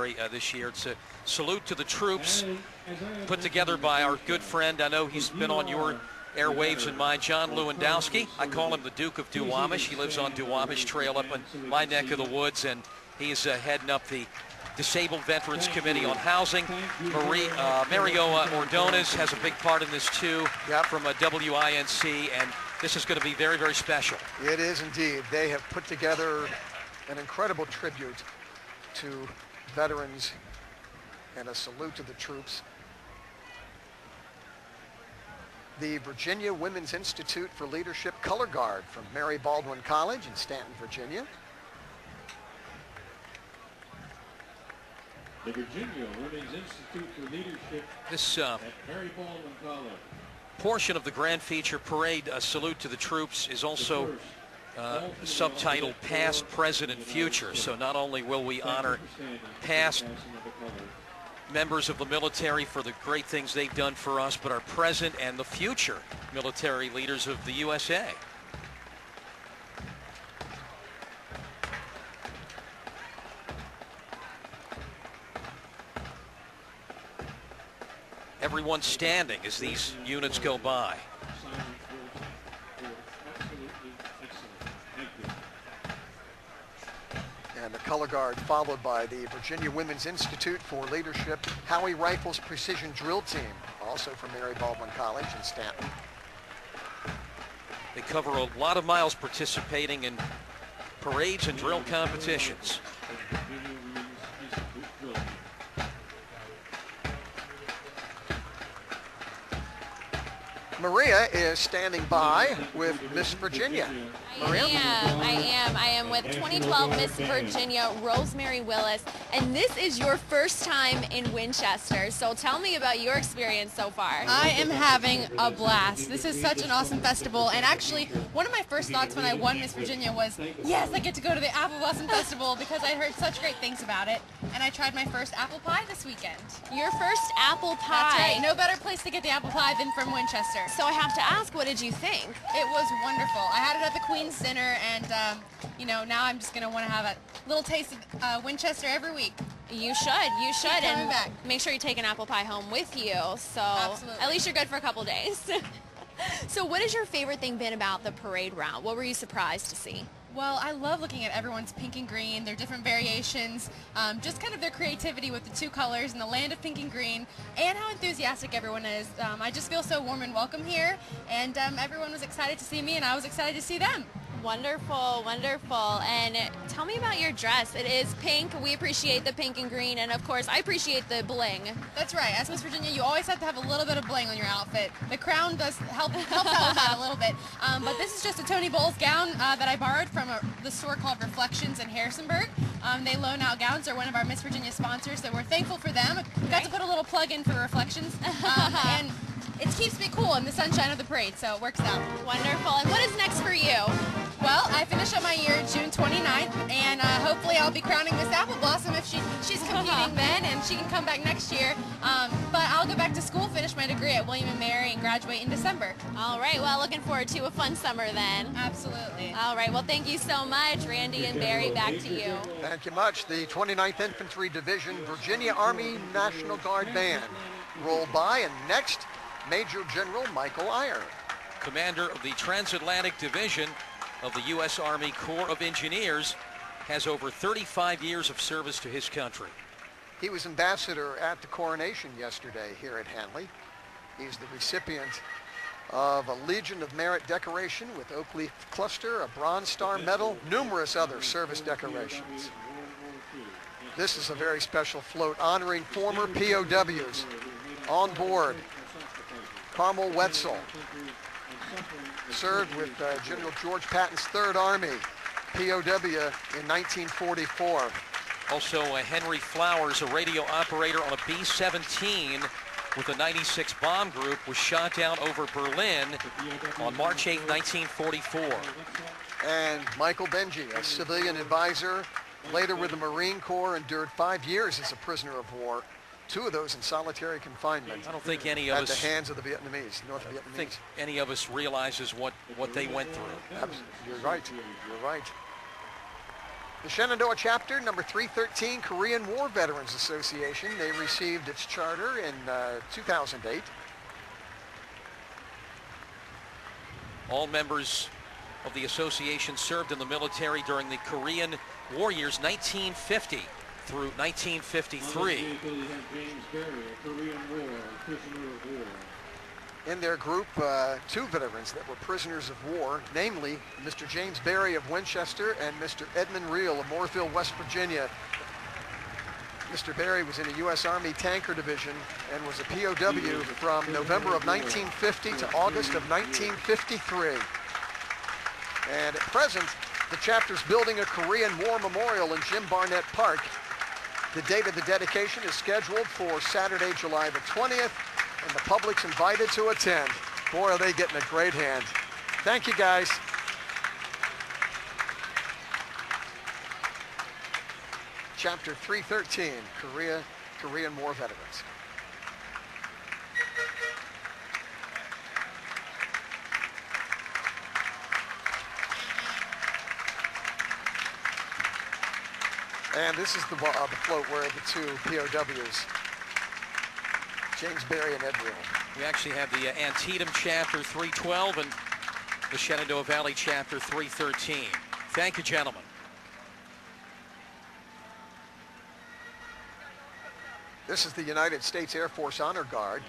this year. It's a salute to the troops put together by our good friend. I know he's been on your airwaves and mine, John Lewandowski. I call him the Duke of Duwamish. He lives on Duwamish Trail up in my neck of the woods, and he's heading up the Disabled Veterans Committee on Housing. Mario Ordonez has a big part in this too, from WINC, and this is going to be very, very special. It is indeed. They have put together an incredible tribute to veterans and a salute to the troops. The Virginia Women's Institute for Leadership Color Guard from Mary Baldwin College in Stanton, Virginia. The Virginia Women's Institute for Leadership this at Mary Baldwin College. Portion of the Grand Feature Parade, a salute to the troops, is also subtitled Past, Present, and Future. So not only will we honor past members of the military for the great things they've done for us, but our present and the future military leaders of the USA. Everyone standing as these units go by. And the color guard followed by the Virginia Women's Institute for Leadership Howie Rifles Precision Drill Team, also from Mary Baldwin College in Stanton. They cover a lot of miles participating in parades and drill competitions. Maria is standing by with Miss Virginia. Maria? I am with 2012 Miss Virginia, Rosemary Willis, and this is your first time in Winchester, so tell me about your experience so far. I am having a blast. This is such an awesome festival, and actually one of my first thoughts when I won Miss Virginia was, yes, I get to go to the Apple Blossom Festival because I heard such great things about it, and I tried my first apple pie this weekend. Your first apple pie? That's right. No better place to get the apple pie than from Winchester. So I have to ask, what did you think? It was wonderful. I had it at the Queen's Dinner, and you know, now I'm just going to want to have a little taste of Winchester every week. You should, and back. Make sure you take an apple pie home with you, so Absolutely. At least you're good for a couple days. So what has your favorite thing been about the parade route? What were you surprised to see? Well, I love looking at everyone's pink and green, their different variations, just kind of their creativity with the two colors and the land of pink and green, and how enthusiastic everyone is. I just feel so warm and welcome here, and everyone was excited to see me, and I was excited to see them. Wonderful, wonderful. And tell me about your dress. It is pink. We appreciate the pink and green, and of course, I appreciate the bling. That's right. As Miss Virginia, you always have to have a little bit of bling on your outfit. The crown does help out with that a little bit. But this is just a Tony Bowles gown that I borrowed from the store called Reflections in Harrisonburg. They loan out gowns. They're one of our Miss Virginia sponsors, so we're thankful for them. Got to put a little plug in for Reflections. And it keeps me cool in the sunshine of the parade, so it works out. Wonderful. And what is next for you? Well, I finish up my year June 29th, and hopefully I'll be crowning Miss Apple Blossom if she's competing then, and she can come back next year. But I'll go back to school, finish my degree at William & Mary, and graduate in December. All right. Well, looking forward to a fun summer then. Absolutely. All right. Well, thank you so much, Randy and Barry. Back to you. Thank you much. The 29th Infantry Division Virginia Army National Guard Band rolled by, and next, Major General Michael Iyer, Commander of the Transatlantic Division of the U.S. Army Corps of Engineers, has over 35 years of service to his country. He was ambassador at the coronation yesterday here at Hanley. He's the recipient of a Legion of Merit decoration with Oak Leaf Cluster, a Bronze Star Medal, numerous other service decorations. This is a very special float honoring former POWs. On board, Carmel Wetzel served with General George Patton's 3rd Army, POW in 1944. Also, Henry Flowers, a radio operator on a B-17 with the 96 Bomb Group, was shot down over Berlin on March 8, 1944. And Michael Benji, a civilian advisor, later with the Marine Corps, endured 5 years as a prisoner of war. 2 of those in solitary confinement. I don't think any of us, at the hands of the Vietnamese, North Vietnamese. I think any of us realizes what they went through. You're right. You're right. The Shenandoah chapter, number 313, Korean War Veterans Association. They received its charter in 2008. All members of the association served in the military during the Korean War years 1950 through 1953. James Berry, a Korean War, prisoner of war. In their group, two veterans that were prisoners of war, namely Mr. James Berry of Winchester and Mr. Edmund Reel of Mooresville, West Virginia. Mr. Berry was in a U.S. Army Tanker Division and was a POW from November of 1950 to August of 1953. And at present, the chapter's building a Korean War Memorial in Jim Barnett Park. The date of the dedication is scheduled for Saturday, July the 20th, and the public's invited to attend. Boy, are they getting a great hand. Thank you, guys. Chapter 313, Korean War Veterans. And this is the float where the two POWs, James Berry and Ed Reel. We actually have the Antietam chapter 312 and the Shenandoah Valley chapter 313. Thank you, gentlemen. This is the United States Air Force Honor Guard.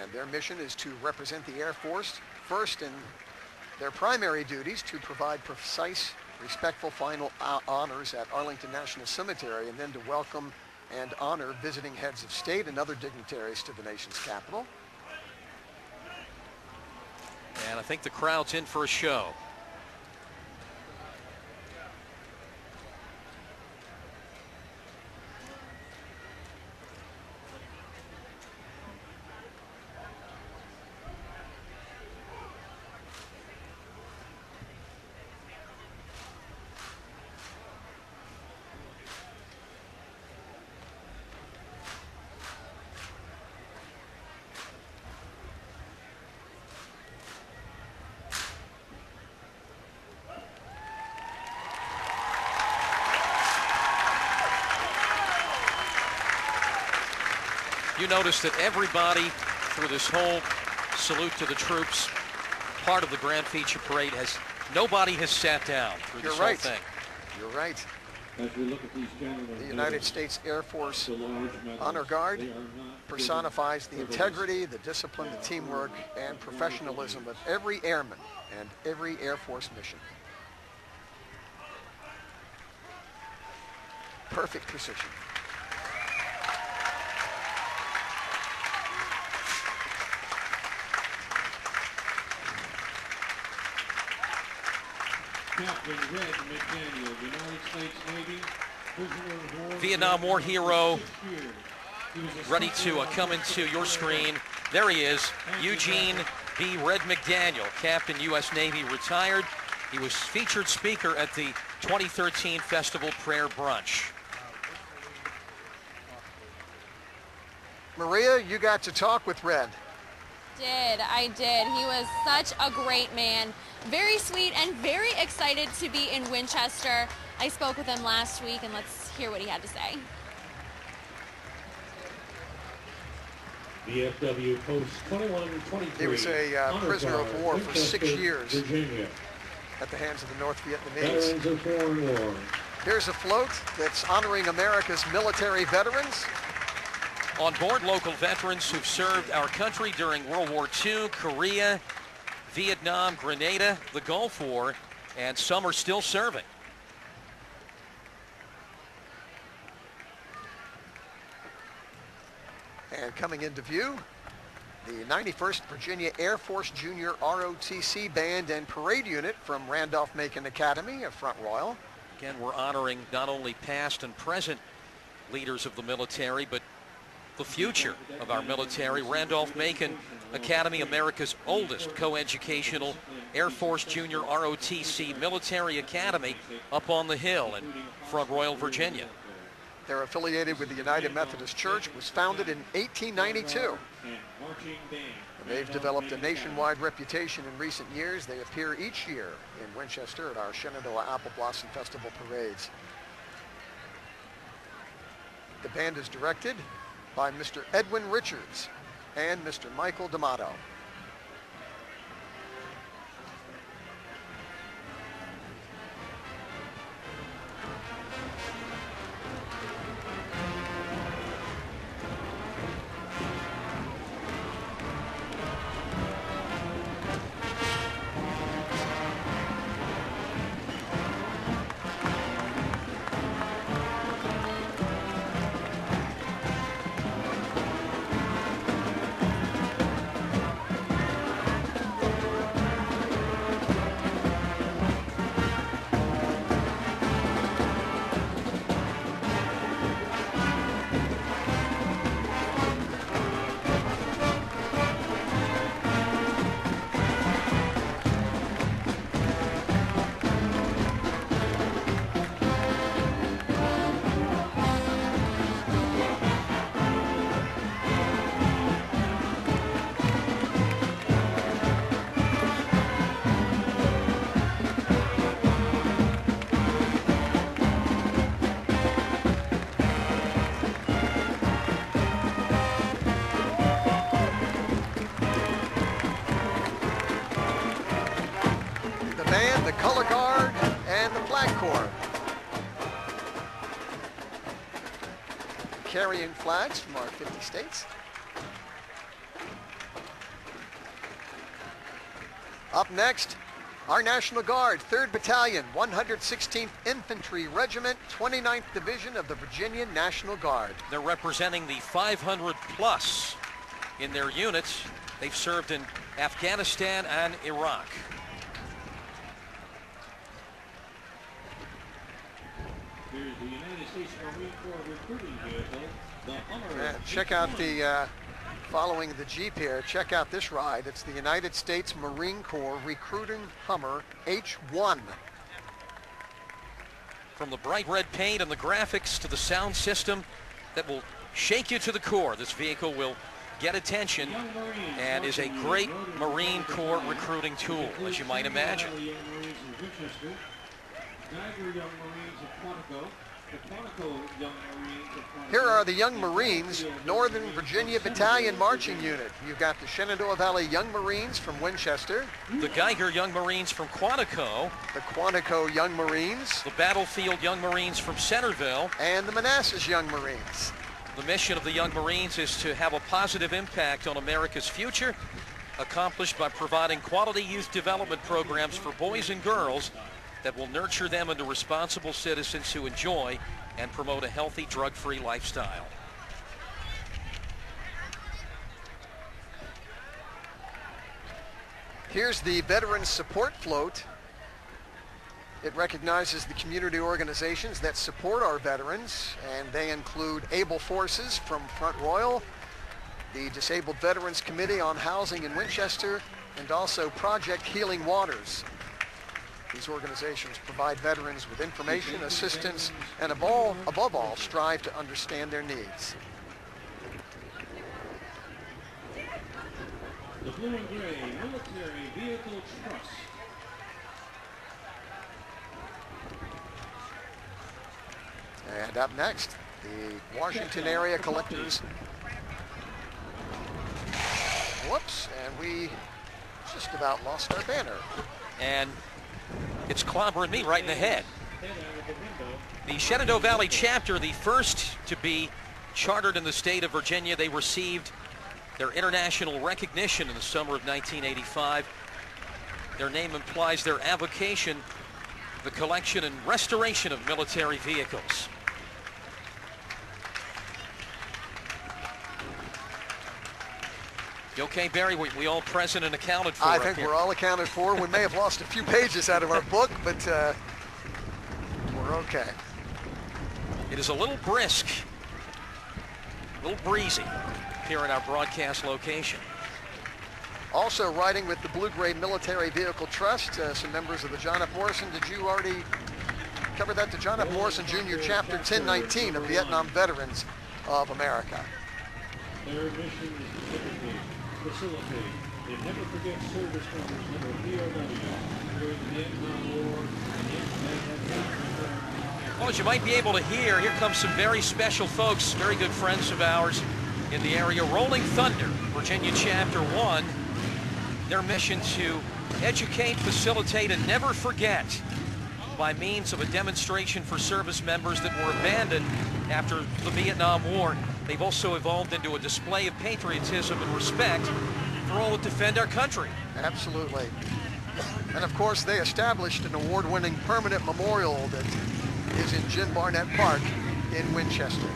And their mission is to represent the Air Force first in their primary duties to provide precise, respectful final honors at Arlington National Cemetery, and then to welcome and honor visiting heads of state and other dignitaries to the nation's capital. And I think the crowd's in for a show. You notice that everybody through this whole salute to the troops, part of the Grand Feature Parade, nobody has sat down through this whole thing. You're right. As we look at these gentlemen, The United States Air Force the large medals, Honor Guard they are not personifies the given for integrity, the discipline, the teamwork, and professionalism of every airman and every Air Force mission. Perfect precision. Captain Red McDaniel, United States Navy, prisoner of war. Vietnam War hero, 6 years. He was a ready to come into your screen. There he is, Eugene B. Red McDaniel, Captain U.S. Navy, retired. He was featured speaker at the 2013 Festival Prayer Brunch. Maria, you got to talk with Red. I did. He was such a great man. Very sweet and very excited to be in Winchester. I spoke with him last week, and let's hear what he had to say. VFW Post 2123. He was a prisoner of war for 6 years Virginia. at the hands of the North Vietnamese. Veterans of foreign war. Here's a float that's honoring America's military veterans. On board, local veterans who've served our country during World War II, Korea, Vietnam, Grenada, the Gulf War, and some are still serving. And coming into view, the 91st Virginia Air Force Junior ROTC Band and Parade Unit from Randolph-Macon Academy of Front Royal. Again, we're honoring not only past and present leaders of the military, but the future of our military. Randolph-Macon Academy, America's oldest co-educational Air Force Junior ROTC military academy up on the hill in Front Royal, Virginia. They're affiliated with the United Methodist Church, was founded in 1892. They've developed a nationwide reputation in recent years. They appear each year in Winchester at our Shenandoah Apple Blossom Festival parades. The band is directed by Mr. Edwin Richards and Mr. Michael D'Amato. The color guard and the flag corps. Carrying flags from our 50 states. Up next, our National Guard, 3rd Battalion, 116th Infantry Regiment, 29th Division of the Virginia National Guard. They're representing the 500 plus in their units. They've served in Afghanistan and Iraq. Here's the United States Marine Corps recruiting vehicle, the Hummer. Check out the, following the Jeep here, check out this ride. It's the United States Marine Corps recruiting Hummer H1. From the bright red paint and the graphics to the sound system that will shake you to the core, this vehicle will get attention and is a great Marine Corps recruiting tool, as you might imagine. Here are the Young Marines, Northern Virginia Battalion Marching Unit. You've got the Shenandoah Valley Young Marines from Winchester. The Geiger Young Marines from Quantico. The Quantico Young Marines. The Battlefield Young Marines from Centerville. And the Manassas Young Marines. The mission of the Young Marines is to have a positive impact on America's future, accomplished by providing quality youth development programs for boys and girls that will nurture them into responsible citizens who enjoy and promote a healthy, drug-free lifestyle. Here's the Veterans Support Float. It recognizes the community organizations that support our veterans, and they include Able Forces from Front Royal, the Disabled Veterans Committee on Housing in Winchester, and also Project Healing Waters. These organizations provide veterans with information, assistance, and above all, strive to understand their needs. The Blue and Gray Military Vehicle Trust. And up next, the Washington Area Collectors. Whoops, and we just about lost our banner. And it's clobbering me right in the head. The Shenandoah Valley chapter, the first to be chartered in the state of Virginia, they received their international recognition in the summer of 1985. Their name implies their avocation, the collection and restoration of military vehicles. You okay, Barry? We all present and accounted for. I think we're all accounted for. We may have lost a few pages out of our book, but we're okay. It is a little brisk, a little breezy here in our broadcast location. Also riding with the Blue Gray Military Vehicle Trust, some members of the John F. Morrison. Did you already covered that to John F. Morrison Jr., Chapter 1019 of Vietnam Veterans of America. Their mission is to typically facilitate and never forget service members that were POW during the Vietnam War, and yet they have not returned. Well, as you might be able to hear, here comes some very special folks, very good friends of ours in the area. Rolling Thunder, Virginia Chapter 1, their mission to educate, facilitate, and never forget by means of a demonstration for service members that were abandoned after the Vietnam War. They've also evolved into a display of patriotism and respect for all that defend our country. Absolutely. And of course, they established an award-winning permanent memorial that is in Jim Barnett Park in Winchester.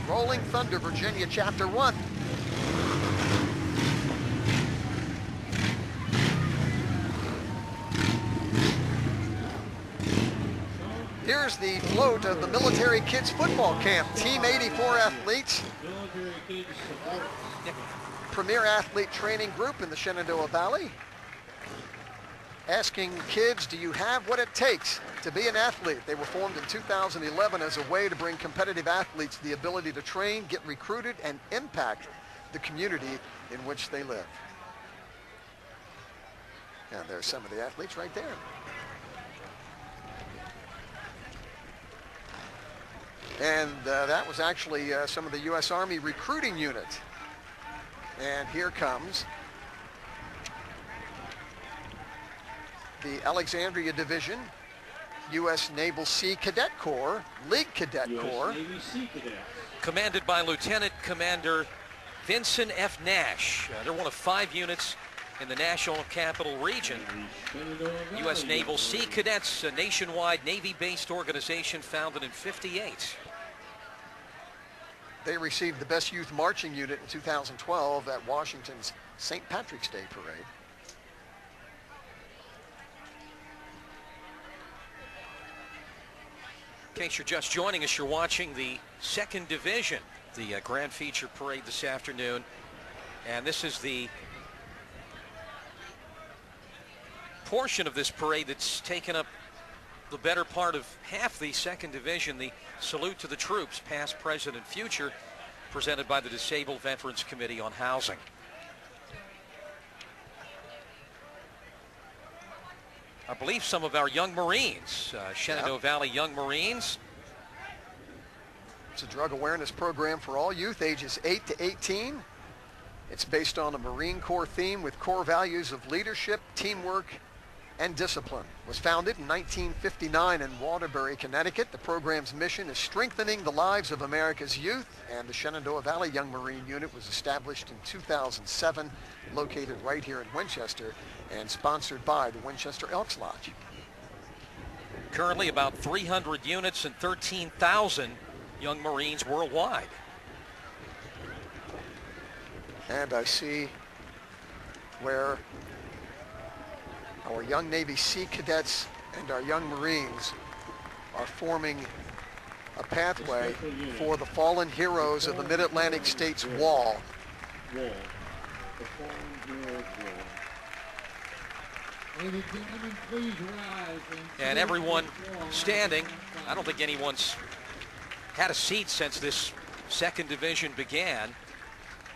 Rolling Thunder, Virginia, Chapter 1. Here's the float of the Military Kids Football Camp. Team 84 athletes. Premier athlete training group in the Shenandoah Valley. Asking kids, do you have what it takes to be an athlete? They were formed in 2011 as a way to bring competitive athletes the ability to train, get recruited, and impact the community in which they live. And there's some of the athletes right there. And that was actually some of the U.S. Army recruiting unit. And here comes the Alexandria Division, U.S. Naval Sea Cadet Corps, League Cadet Corps. Navy Sea Cadet. Commanded by Lieutenant Commander Vincent F. Nash. They're one of 5 units in the National Capital Region. U.S. Naval Sea Cadets, a nationwide Navy-based organization founded in '58. They received the Best Youth Marching Unit in 2012 at Washington's St. Patrick's Day Parade. In case you're just joining us, you're watching the 2nd Division, the Grand Feature Parade this afternoon. And this is the portion of this parade that's taken up the better part of half the 2nd Division, the Salute to the Troops, Past, Present, and Future, presented by the Disabled Veterans Committee on Housing. I believe some of our young Marines, Shenandoah Valley Young Marines. It's a drug awareness program for all youth ages 8 to 18. It's based on a Marine Corps theme with core values of leadership, teamwork, and discipline. It was founded in 1959 in Waterbury, Connecticut. The program's mission is strengthening the lives of America's youth, and the Shenandoah Valley Young Marine Unit was established in 2007, located right here in Winchester, and sponsored by the Winchester Elks Lodge. Currently about 300 units and 13,000 young Marines worldwide. And I see where our young Navy Sea Cadets and our young Marines are forming a pathway for the fallen heroes of the Mid-Atlantic States Wall. The fallen heroes wall. Ladies and gentlemen, please rise. And everyone standing. I don't think anyone's had a seat since this 2nd Division began,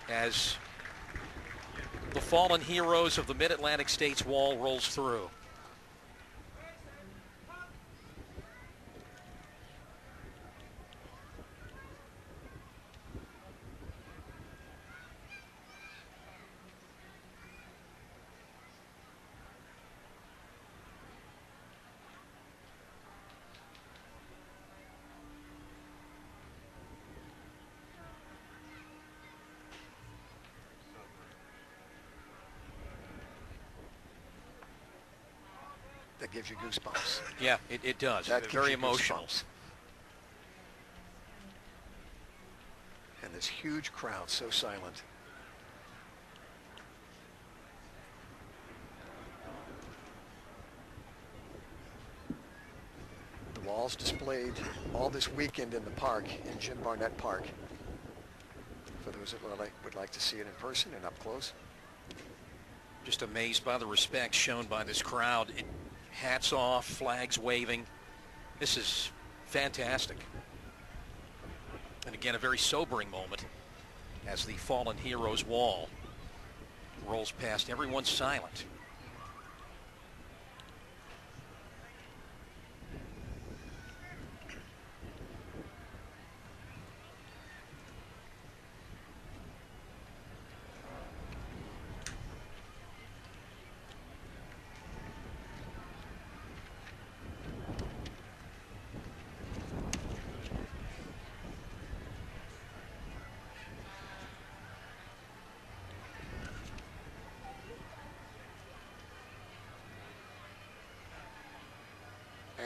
as the fallen heroes of the Mid-Atlantic States Wall rolls through. That gives you goosebumps. Yeah, it does. That gives Very you emotional. goosebumps. And this huge crowd, so silent. The walls displayed all this weekend in the park, in Jim Barnett Park. For those that would like to see it in person and up close. Just amazed by the respect shown by this crowd. Hats off, flags waving. This is fantastic. And again, a very sobering moment as the fallen heroes wall rolls past. Everyone's silent.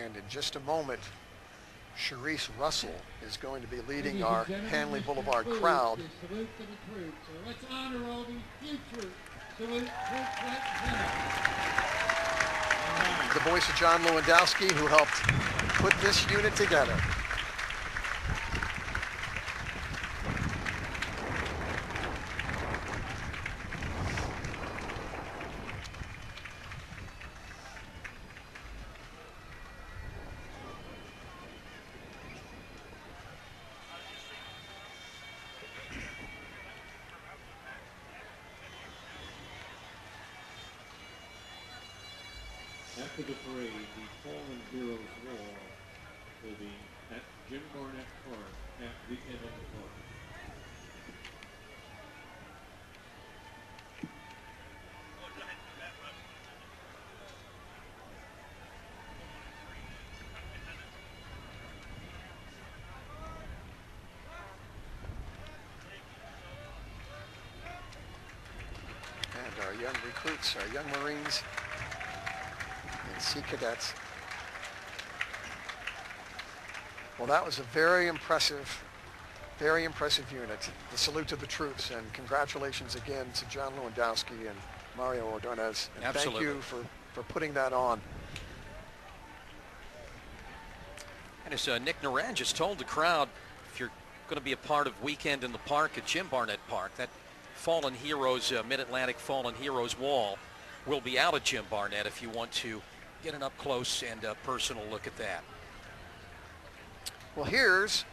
And in just a moment, Sharice Russell is going to be leading our Hanley Boulevard crowd. Salute to the troops. So let's honor all the future salute troops represented. The voice of John Lewandowski, who helped put this unit together. After the parade, the Fallen Heroes Wall will be at Jim Barnett Park at the end of the park. And our young recruits, our young Marines and Sea Cadets. Well, that was a very impressive unit. The salute to the troops, and congratulations again to John Lewandowski and Mario Ordonez. And Absolutely. thank you for putting that on. And as Nick Naran just told the crowd, if you're going to be a part of Weekend in the Park at Jim Barnett Park, that Fallen Heroes, Mid-Atlantic Fallen Heroes wall will be out at Jim Barnett if you want to get an up-close and personal look at that. Well, here's